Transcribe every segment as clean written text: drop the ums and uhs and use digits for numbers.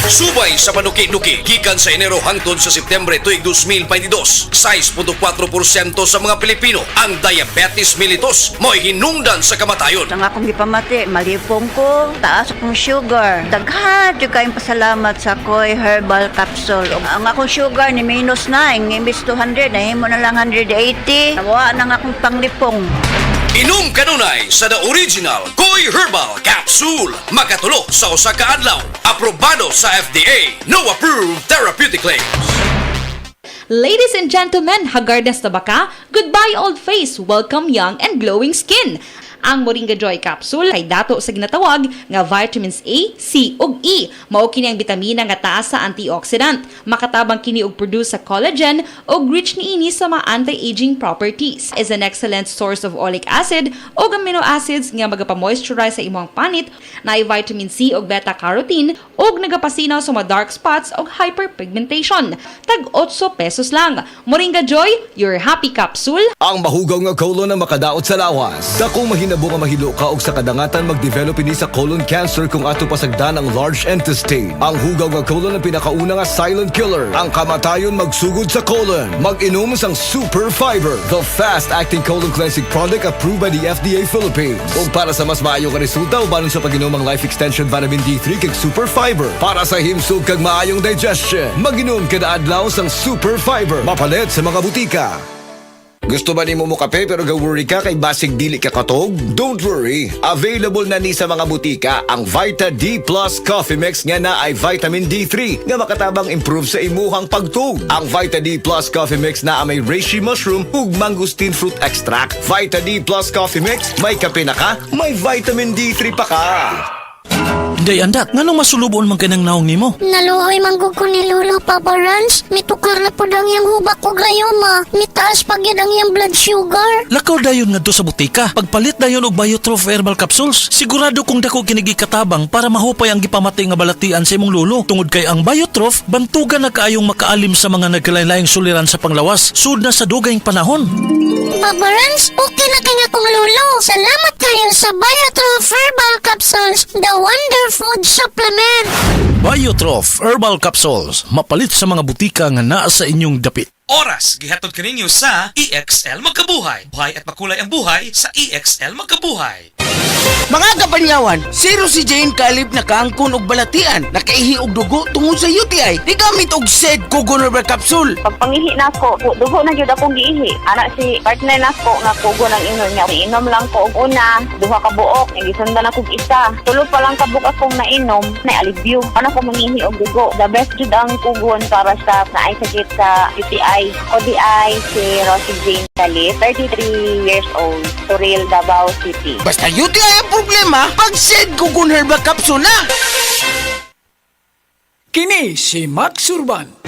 Subay sa panuki-nuki gikan sa Enero hangtod sa Setyembre tuig 2022, 6.4% sa mga Pilipino ang diabetes mellitus mo'y hinungdan sa kamatayon. Ang akong gipamati, malipong ko, taas akong sugar. Daghan jud kayong pasalamat sa Koy Herbal Capsule. Ang akong sugar ni minus 9, imbis 200, nahimo na lang 180. Nawa nang akong panglipong. Inom kanunay sa the original Koy Herbal Capsule. Makatulo sa usa ka adlaw. Aprobado sa FDA. No approved therapeutic claims. Ladies and gentlemen, hagardas na ba ka? Goodbye old face, welcome young and glowing skin. Ang Moringa Joy Capsule ay dato sa ginatawag nga vitamins A, C ug E. Mao kini ang bitamina nga taas sa antioxidant. Makatabang kini og produce sa collagen ug rich niini sa mga anti-aging properties. Is an excellent source of oleic acid ug amino acids nga magapamoisturize sa imong panit, na vitamin C ug beta-carotene ug nagapasinaw sa mga dark spots ug hyperpigmentation. Tag 8 pesos lang. Moringa Joy, your happy capsule. Ang mahugaw nga colon na makadaot sa lawas. Dakong mahinabo nga mahilo ka og sa kadangatan mag-develop ini sa colon cancer kung ato pasagdan ang large intestine. Ang hugaw nga colon ang pinakauna nga silent killer. Ang kamatayon magsugod sa colon. Mag-inom sang Super Fiber, the fast-acting colon cleansing product approved by the FDA Philippines. Ug para sa mas maayo nga resulta ubanon sa pag-inom ang Life Extension Vitamin D3 kag Super Fiber para sa himsog kag maayong digestion. Mag-inom kada adlaw sang Super Fiber. Mapalit sa mga butika. Gusto ba ni mo kape pero ga-worry ka kay basig dili ka katog? Don't worry. Available na ni sa mga butika ang Vita D Plus Coffee Mix nga na ay vitamin D3 nga makatabang improve sa imuhang pagtug. Ang Vita D Plus Coffee Mix na may reishi mushroom ug mangosteen fruit extract. Vita D Plus Coffee Mix, may kape na ka, may vitamin D3 pa ka. Day andak, nganong masulubon man kanang naong nimo? Naluhoy manggug ko ni Lolo Papa Rans. Mitukar na po dang yung hubak ko gayoma. Mitaas pag yun ang yung blood sugar. Lakaw dayon nga sa butika. Pagpalit dayon og Biotrof Herbal Capsules, sigurado kung dako kinigi katabang para mahupay ang gipamatay nga balatian sa imong lolo. Tungod kay ang Biotrof, bantugan na kaayong makaalim sa mga nagkalain-laing suliran sa panglawas, sud na sa dugayng panahon. Papa Rans, okay na kanya kong lolo. Salamat kayo sa Biotrof Herbal Capsules, the wonder food supplement. Biotrof Herbal Capsules, mapalit sa mga butika nga naa sa inyong dapit. Oras, gihatod kaninyo sa EXL Magkabuhay. Buhay at makulay ang buhay sa EXL Magkabuhay. Mga kapanyawan, zero si Jane kalip na kaangkon og balatian, nakaihi og dugo tungod sa UTI. Di gamit og SED Kugon Herbal Capsule. Pag pangihi na ko, dugo na jud akong giihi. Anak si partner na ko nga kugo ng inom niya. Inom lang ko og una, duha ka buok, gisundan ako og isa. Tulo pa lang ka buok akong nainom, na alibyo. Ano ko mangihi og dugo. The best jud ang kugon para sa naay sakit sa UTI. ODI si Rosie Jane Calip, 33 years old, Turil, Davao City. Basta UTI ang problema, pag SED Kugon Herbal Capsule na. Kini si Max Urban.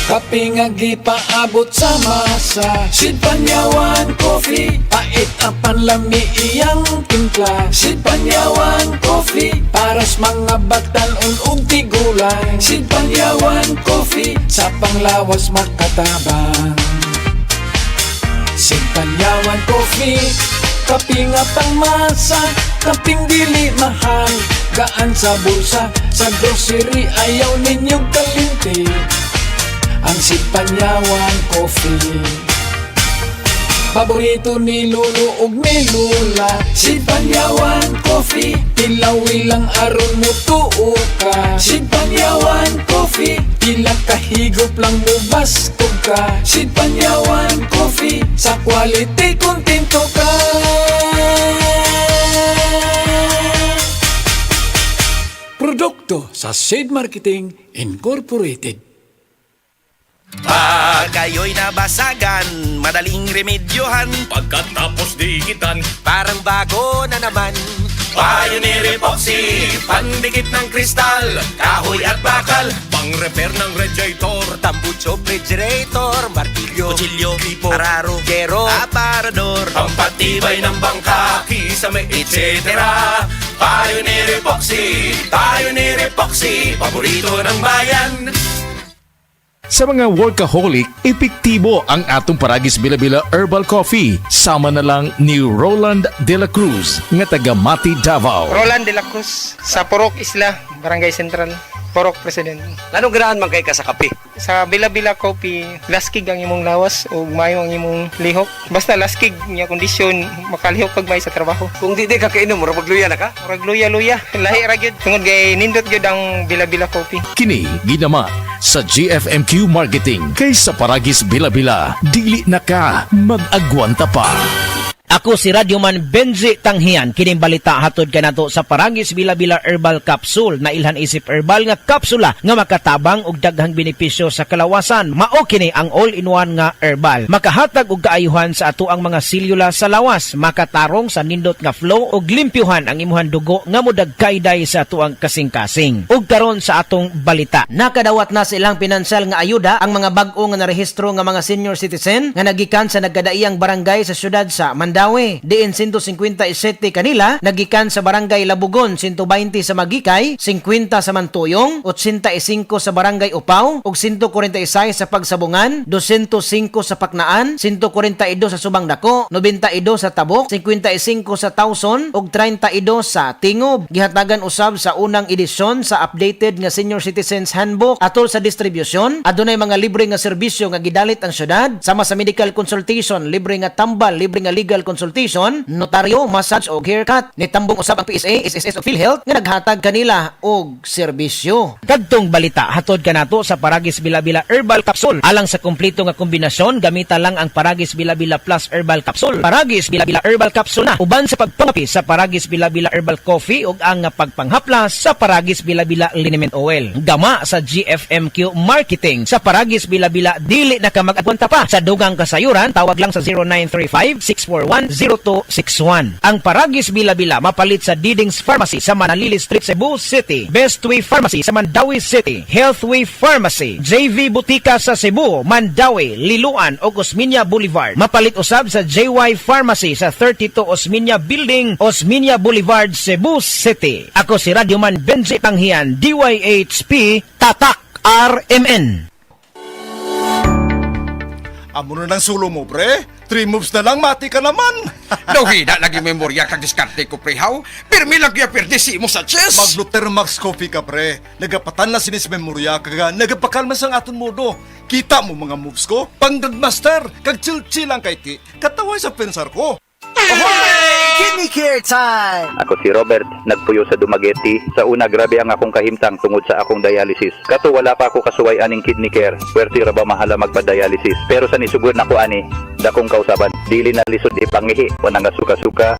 Kape nga gipaabot sa masa, Sid Panyawan Coffee, pait ang panlami iyang timpla. Sid Panyawan Coffee, paras mga batan ug tigulang. Sid Panyawan Coffee, sa panglawas makatabang. Sid Panyawan Coffee, kape nga pangmasa, kaping dili mahal, gaan sa bulsa, sa grocery ayaw ninyong kalimti. Ang Sid Panyawan Coffee, paborito ni Lolo ug ni Lula. Sid Panyawan Coffee, tilawi lang aron mo tuo ka. Sid Panyawan Coffee, ilang kahigop lang mo bastog ka. Sid Panyawan Coffee, sa quality kontento ka. Produkto sa Sid Marketing Incorporated. Pag kayo'y nabasagan, madaling remedyohan. Pagkatapos dikitan, Parang bago na naman. Pioneer Epoxy, pandikit ng kristal, kahoy at bakal, pang-repair ng radiator, Tambucho, refrigerator, martilyo, kutsilyo, gripo, araro, gero, aparador, pampatibay ng bangka, kisame, etc. Pioneer Epoxy, Pioneer Epoxy, paborito ng bayan. Sa mga workaholic, epektibo ang atong Paragis Bila-Bila Herbal Coffee. Sama na lang ni Roland De La Cruz, nga taga Mati, Davao. Roland De La Cruz, sa Purok Isla, Barangay Central, Purok President. Anong ganahan man kay ka sa kape? Sa Bila-Bila Coffee, laskig ang imong lawas o mayo ang imong lihok. Basta laskig niya kondisyon, makalihok pag may sa trabaho. Kung di ka kainom, mura magluya na ka? Murag luya-luya, lahi ra gyud. Tungod kay nindot gyud ang Bila-Bila Coffee. Kini ginama sa GFMQ Marketing kay sa Paragis Bila-Bila. Dili na ka mag-agwanta pa. Ako si Radyoman Benji Tanghian, kining balita hatod kanato sa Paragis Bila-Bila Herbal Capsule na ilhan isip herbal nga kapsula nga makatabang og daghang benepisyo sa kalawasan. Mao kini ang all-in-one nga herbal. Makahatag og kaayuhan sa ato ang mga selula sa lawas, makatarong sa nindot nga flow og limpyuhan ang imuhang dugo nga modagkayday sa ato ang kasing-kasing. Ug karon sa atong balita, nakadawat na sa ilang pinansyal nga ayuda ang mga bag-o nga narehistro nga mga senior citizen nga nagikan sa nagkadaiyang barangay sa syudad sa Mandawi. Diin 157 kanila nagikan sa barangay Labugon, 120 sa Magikay, 50 sa Mantuyong, 85 sa barangay Upaw, ug 146 sa Pagsabungan, 205 sa Paknaan, 142 sa Subang Dako, 92 sa Tabok, 55 sa Tawson, ug 32 sa Tingob. Gihatagan usab sa unang edisyon sa updated nga Senior Citizens Handbook atol sa distribusyon. Adunay mga libre nga serbisyo nga gidalit ang syudad, sama sa medical consultation, libre nga tambal, libre nga legal consultation, notaryo, massage o haircut. Nitambong usab ang PSA, SSS o PhilHealth nga naghatag kanila og serbisyo. Kadtong balita hatod kanato sa Paragis Bila-Bila Herbal Capsule. Alang sa kumpleto nga kombinasyon, gamita lang ang Paragis Bila-Bila Plus Herbal Capsule. Paragis Bila-Bila Herbal Capsule na uban sa pagpangapi sa Paragis Bila-Bila Herbal Coffee ug ang pagpanghaplas sa Paragis Bila-Bila Liniment Oil. Gama sa GFMQ Marketing sa Paragis Bila-Bila, dili na ka mag-agwanta pa. Sa dugang kasayuran, tawag lang sa 0935-641-0261. Ang Paragis Bila-Bila mapalit sa Diding's Pharmacy sa Manalili Street, Cebu City, Bestway Pharmacy sa Mandawi City, Healthway Pharmacy, JV Butika sa Cebu, Mandawi, Liloan o Osmeña Boulevard. Mapalit usab sa JY Pharmacy sa 32 Osmeña Building, Osmeña Boulevard, Cebu City. Ako si Radyoman Benji Tanghian, DYHP Tatak RMN. Amo na ng sulo mo, pre. 3 moves na lang, mati ka naman. Dawhida lagi memorya kag diskarte ko, prehaw. Pirmi lang kaya perdisi mo sa chess. Mag-Luther Max Coffee ka, pre. Nagapatan na sinis memorya kaga nagapakalmas ang aton modo. Kita mo mga moves ko? Pang-grandmaster, kag chill-chill lang kay ti. Kataway sa pensar ko. Kidney Care Time! Ako si Robert, nagpuyo sa Dumaguete. Sa una, grabe ang akong kahimtang tungod sa akong dialysis. Kato wala pa ako kasuway aning kidney care. Pwerte ra ba mahala magpa-dialysis? Pero sa nisugod na ko ani, dakong kausaban. Dili na lisod ipangihi, wanang nga suka-suka.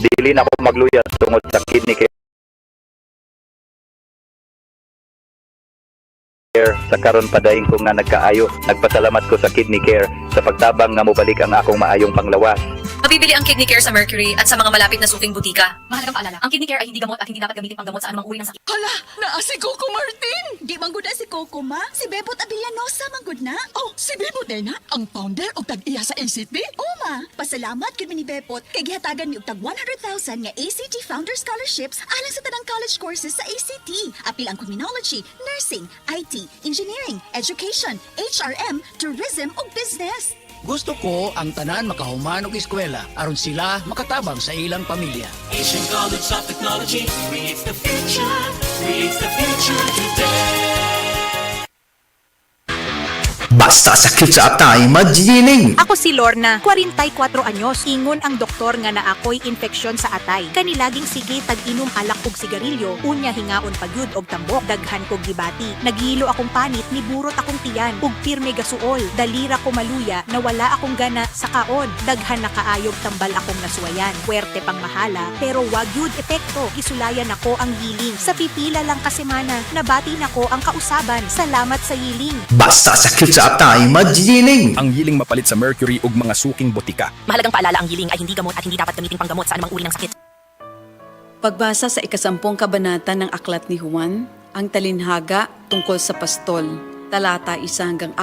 Dili na ako magluya tungod sa kidney care. Sa karon padayon ko nga nagkaayo. Nagpasalamat ko sa kidney care sa pagtabang nga mobalik ang akong maayong panglawas. Mabibili ang Kidney Care sa Mercury at sa mga malapit na suking butika. Mahalagang paalala, ang Kidney Care ay hindi gamot at hindi dapat gamitin panggamot sa anumang uri ng sakit. Hala, naa si Coco Martin! Di manggod na si Coco ma, si Bebot Abellanosa manggod na. Oh, si Bebot na ang founder o tag-iya sa ACT? Oo ma, pasalamat kid ni Bebot kay gihatagan ni og tag 100,000 nga ACT Founder Scholarships alang sa tanang college courses sa ACT. Apil ang criminology, nursing, IT, engineering, education, HRM, tourism ug business. Gusto ko ang tanan makahuman og eskwela aron sila makatabang sa ilang pamilya. Asian College of Technology creates the future today. Basta sakit sa atay, magdidiling. Ako si Lorna, 44 anyos. Ingon ang doktor nga na ako'y infeksyon sa atay. Kanilaging sige tag-inom alak og sigarilyo, unya hingaon pagyud og tambok, daghan kog gibati. Naghilo akong panit, niburot akong tiyan, ug pirme gasuol. Dalira ko maluya, nawala akong gana sa kaon. Daghan na kaayog tambal akong nasuwayan. Puwerte pang mahala, pero wag yud epekto. Isulayan ako ang yiling. Sa pipila lang ka semana, nabati nako ang kausaban. Salamat sa yiling. Basta sakit sa atay, magdidiling. Ang yiling mapalit sa Mercury ug mga suking botika. Mahalagang paalala, ang yiling ay hindi gamot at hindi dapat gamitin panggamot sa anumang uri ng sakit. Pagbasa sa 10 kabanata ng Aklat ni Juan, ang talinhaga tungkol sa pastol, talata 1-42.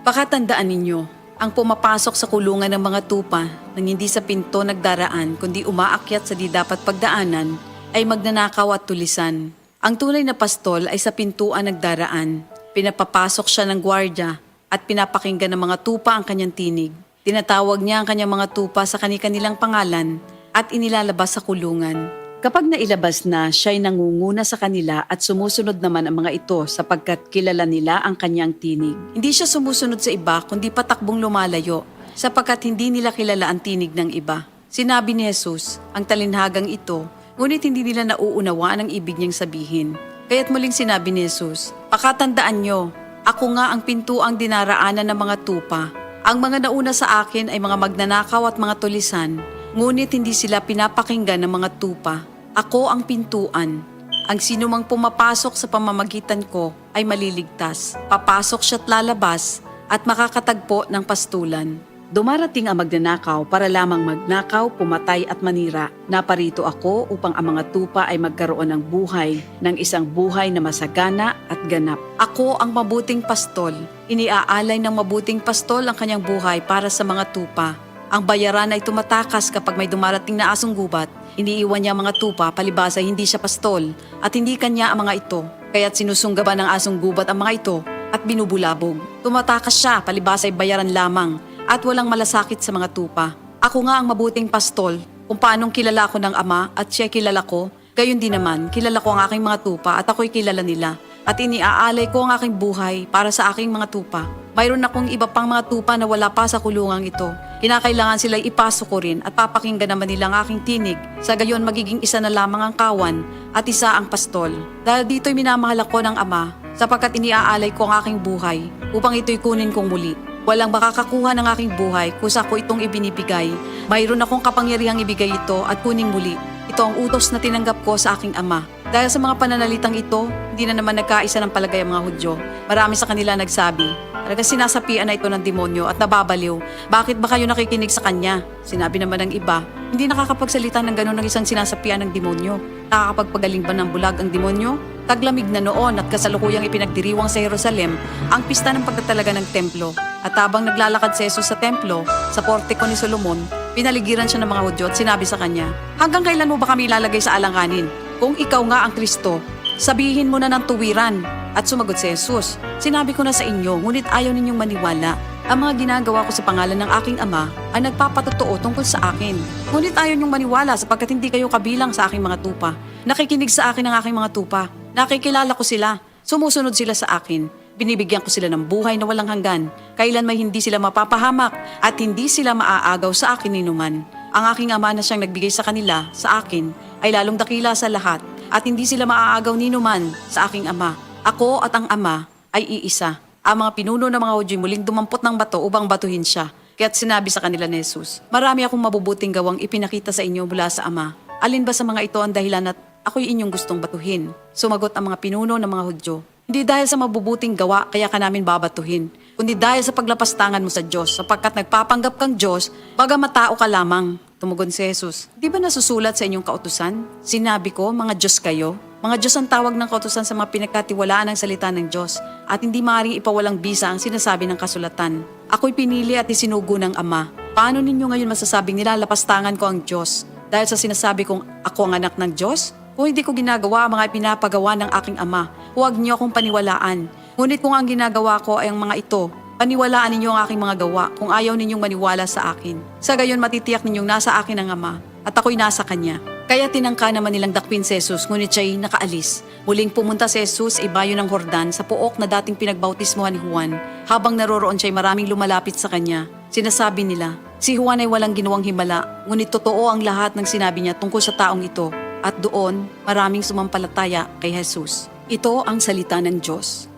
Pakatandaan ninyo, ang pumapasok sa kulungan ng mga tupa nang hindi sa pinto nagdaraan kundi umaakyat sa di dapat pagdaanan ay magnanakaw at tulisan. Ang tunay na pastol ay sa pintuan nagdaraan, Pinapapasok siya ng gwardya at pinapakinggan ng mga tupa ang kanyang tinig. Tinatawag niya ang kanyang mga tupa sa kanilang pangalan at inilalabas sa kulungan. Kapag nailabas na, siya'y nangunguna sa kanila at sumusunod naman ang mga ito sapagkat kilala nila ang kanyang tinig. Hindi siya sumusunod sa iba kundi patakbong lumalayo sapagkat hindi nila kilala ang tinig ng iba. Sinabi ni Jesus, ang talinhagang ito, ngunit hindi nila nauunawaan ang ibig niyang sabihin. Kaya't muling sinabi ni Jesus, pakatandaan nyo, ako nga ang pintuang dinaraanan ng mga tupa. Ang mga nauna sa akin ay mga magnanakaw at mga tulisan, ngunit hindi sila pinapakinggan ng mga tupa. Ako ang pintuan. Ang sinumang pumapasok sa pamamagitan ko ay maliligtas. Papasok siya't lalabas at makakatagpo ng pastulan. Dumarating ang magnanakaw para lamang magnakaw, pumatay at manira. Naparito ako upang ang mga tupa ay magkaroon ng buhay, ng isang buhay na masagana at ganap. Ako ang mabuting pastol. Iniaalay ng mabuting pastol ang kanyang buhay para sa mga tupa. Ang bayaran ay tumatakas kapag may dumarating na asong gubat. Iniiwan niya ang mga tupa, palibasa hindi siya pastol at hindi kanya ang mga ito. Kaya't sinusunggaban ng asong gubat ang mga ito at binubulabog. Tumatakas siya, palibasa ay bayaran lamang at walang malasakit sa mga tupa. Ako nga ang mabuting pastol, kung paanong kilala ko ng Ama at siya kilala ko, gayon din naman, kilala ko ang aking mga tupa at ako'y kilala nila. At iniaalay ko ang aking buhay para sa aking mga tupa. Mayroon akong iba pang mga tupa na wala pa sa kulungang ito. Kinakailangan sila ipasok ko rin at papakinggan naman nila ang aking tinig. Sa gayon magiging isa na lamang ang kawan at isa ang pastol. Dahil dito'y minamahal ako ng Ama sapagkat iniaalay ko ang aking buhay upang ito'y kunin kong muli. Walang makakakuha ng aking buhay kusa ko itong ibinibigay. Mayroon akong kapangyarihang ibigay ito at kuning muli. Ito ang utos na tinanggap ko sa aking Ama. Dahil sa mga pananalitang ito, hindi na naman nagkaisa ng palagay ang mga Hudyo. Marami sa kanila nagsabi, talaga sinasapian na ito ng demonyo at nababaliw. Bakit ba kayo nakikinig sa kanya? Sinabi naman ng iba, hindi nakakapagsalita ng gano'n ng isang sinasapian ng demonyo. Nakakapagpagaling ba ng bulag ang demonyo? Taglamig na noon at kasalukuyang ipinagdiriwang sa Jerusalem ang pista ng pagtatalaga ng templo. At habang naglalakad si Jesus sa templo, sa portiko ni Solomon, pinaligiran siya ng mga Hudyo at sinabi sa kanya, hanggang kailan mo ba kami ilalagay sa alanganin? Kung ikaw nga ang Kristo, sabihin mo na ng tuwiran. At sumagot si Jesus, sinabi ko na sa inyo, ngunit ayaw ninyong maniwala. Ang mga ginagawa ko sa pangalan ng aking Ama ay nagpapatotoo tungkol sa akin. Ngunit ayaw ninyong maniwala sapagkat hindi kayo kabilang sa aking mga tupa. Nakikinig sa akin ang aking mga tupa. Nakikilala ko sila. Sumusunod sila sa akin. Binibigyan ko sila ng buhay na walang hanggan. Kailan may hindi sila mapapahamak at hindi sila maaagaw sa akin ninuman. Ang aking Ama na siyang nagbigay sa kanila, sa akin, ay lalong dakila sa lahat at hindi sila maaagaw ninuman sa aking Ama. Ako at ang Ama ay iisa. Ang mga pinuno ng mga Hudyo muling dumampot ng bato upang batuhin siya. Kaya't sinabi sa kanila ni Jesus, marami akong mabubuting gawang ipinakita sa inyo mula sa Ama. Alin ba sa mga ito ang dahilan at ako'y inyong gustong batuhin? Sumagot ang mga pinuno ng mga Hudyo, hindi dahil sa mabubuting gawa kaya ka namin babatuhin, kundi dahil sa paglapastangan mo sa Diyos, sapagkat nagpapanggap kang Diyos, bagamat tao ka lamang. Tumugon si Jesus, di ba nasusulat sa inyong kautusan? Sinabi ko, mga Diyos kayo. Mga Diyos ang tawag ng kautusan sa mga pinagkatiwalaan ng salita ng Diyos at hindi maaaring ipawalang bisa ang sinasabi ng kasulatan. Ako'y pinili at isinugo ng Ama. Paano ninyo ngayon masasabing nilalapastangan ko ang Diyos? Dahil sa sinasabi kong ako ang anak ng Diyos? Kung hindi ko ginagawa ang mga pinapagawa ng aking Ama, huwag niyo akong paniwalaan. Ngunit kung ang ginagawa ko ay ang mga ito, paniwalaan ninyo ang aking mga gawa kung ayaw ninyong maniwala sa akin. Sa gayon matitiyak ninyong nasa akin ang Ama at ako'y nasa Kanya. Kaya tinangka naman nilang dakpin si Jesus, ngunit siya'y nakaalis. Muling pumunta si Jesus sa ibayo ng Jordan sa pook na dating pinagbautismohan ni Juan. Habang naroroon siya'y maraming lumalapit sa kanya. Sinasabi nila, si Juan ay walang ginawang himala, ngunit totoo ang lahat ng sinabi niya tungkol sa taong ito. At doon, maraming sumampalataya kay Jesus. Ito ang salita ng Diyos.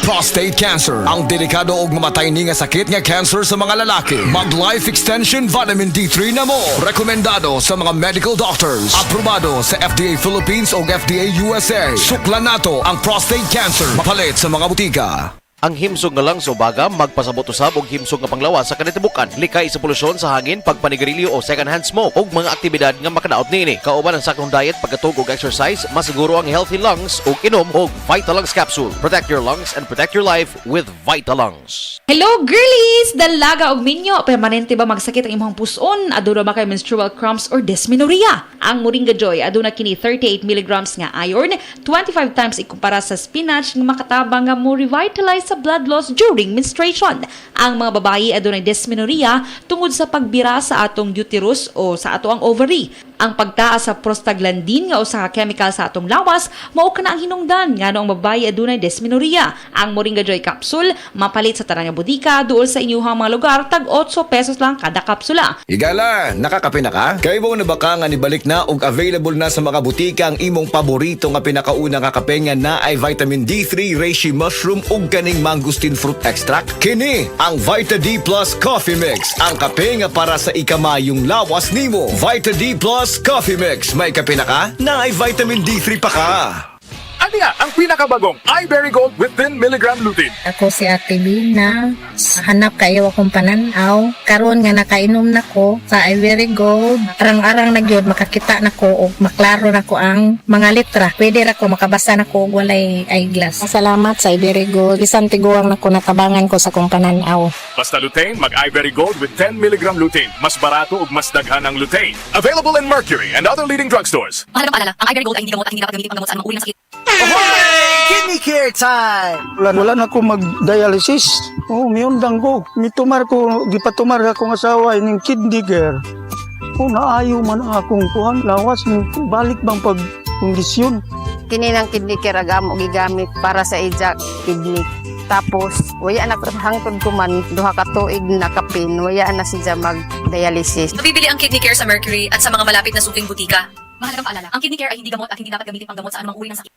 Prostate cancer, ang delikado ug mamatay ni nga sakit nga cancer sa mga lalaki. Mag Life Extension Vitamin D3 na mo. Rekomendado sa mga medical doctors. Aprobado sa FDA Philippines o FDA USA. Suklan nato ang prostate cancer. Mapalit sa mga butika. Ang himsog nga lang sa ubaga magpasabot usab og himsog nga panglawas sa kanitibukan, likay sa polusyon sa hangin, pagpanigarilyo o second-hand smoke ug mga aktibidad nga makadaot niini. Kauban ang sakong diet, pagkatug og exercise, masiguro ang healthy lungs ug inom og Vitalungs capsule. Protect your lungs and protect your life with Vitalungs. Hello girlies! Dalaga og minyo, permanente ba magsakit ang imong puson? Aduna ba kay menstrual cramps or dysmenorrhea? Ang Moringa Joy aduna kini 38 mg nga iron, 25 times ikumpara sa spinach nga makatabang nga mo revitalize sa blood loss during menstruation. Ang mga babayi adunay dysmenorrhea tungod sa pagbira sa atong uterus o sa ato ang ovary. Ang pagtaas sa prostaglandin nga usa ka chemical sa atong lawas mao kana ang hinungdan ngano ang babayi adunay dysmenorrhea. Ang Moringa Joy capsule mapalit sa tanang nga bodika duol sa inyuhang mga lugar tag 8 pesos lang kada kapsula. Igala, nakakape na ka? Kay mo na ba ka nga nibalik na og available na sa mga butika ang imong paborito nga pinakauna nga kape nga na ay vitamin D3, reishi mushroom ug kaning mangosteen fruit extract? Kini ang Vita D Plus Coffee Mix, ang kape nga para sa ikamayong lawas nimo. Vita D Plus Coffee Mix, may kape na ka? Na ay vitamin D3 pa ka. Ano nga ang pinakabagong iBerry Gold with 10 mg lutein? Ako si Ate Bina. Hanap kayo akong pananaw. Karon nga nakainom na ko sa iBerry Gold. Arang-arang na gyud makakita na ko og maklaro na ko ang mga litra. Pwede ra ko makabasa na ko og walay eyeglass. Salamat sa iBerry Gold. Bisan tiguang na ko natabangan ko sa akong pananaw. Basta lutein, mag iBerry Gold with 10 mg lutein. Mas barato ug mas daghan ang lutein. Available in Mercury and other leading drugstores. Mahalagang paalala, ang iBerry Gold ay hindi gamot at hindi dapat gamitin panggamot sa anumang uri ng sakit. Kidney care time! Wala na ko mag-dialysis. Miundang ko. Gipatumar akong asawa ining kidney care. Naayo man ang akong kuhan. Lawas, balik bang pag-kondisyon. Kini ng kidney care agam og gigamit para sa ijak kidney. Tapos, waya na hangtod ko man, duha ka tuig na kapin, waya na siya mag-dialysis. Mabibili ang Kidney Care sa Mercury at sa mga malapit na suking butika. Mahalagang paalala, ang Kidney Care ay hindi gamot at hindi dapat gamitin panggamot sa anumang uri ng sakit.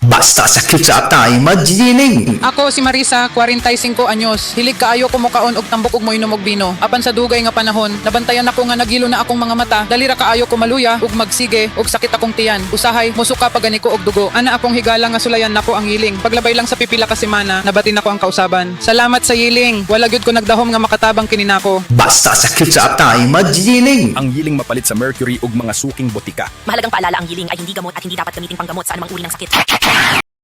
Basta sakit sa atay, magdiling. Ako si Marisa, 45 anyos. Hilig kaayo ko mukaon og tambok og moinom og bino. Apan sa dugay nga panahon, nabantayan ako nga nagilo na akong mga mata. Dalira kaayo ko maluya ug magsige og sakit akong tiyan. Usahay musuka pagani ko og dugo. Ana akong higala nga sulayan nako ang yiling. Paglabay lang sa pipila ka semana, nabatin ako ang kausaban. Salamat sa yiling. Wala gyud ko nagdahom nga makatabang kini nako. Basta sakit sa atay, magdiling. Ang yiling mapalit sa Mercury ug mga suking botika. Mahalagang paalala, ang yiling ay hindi gamot at hindi dapat gamitin panggamot sa anumang uri ng sakit.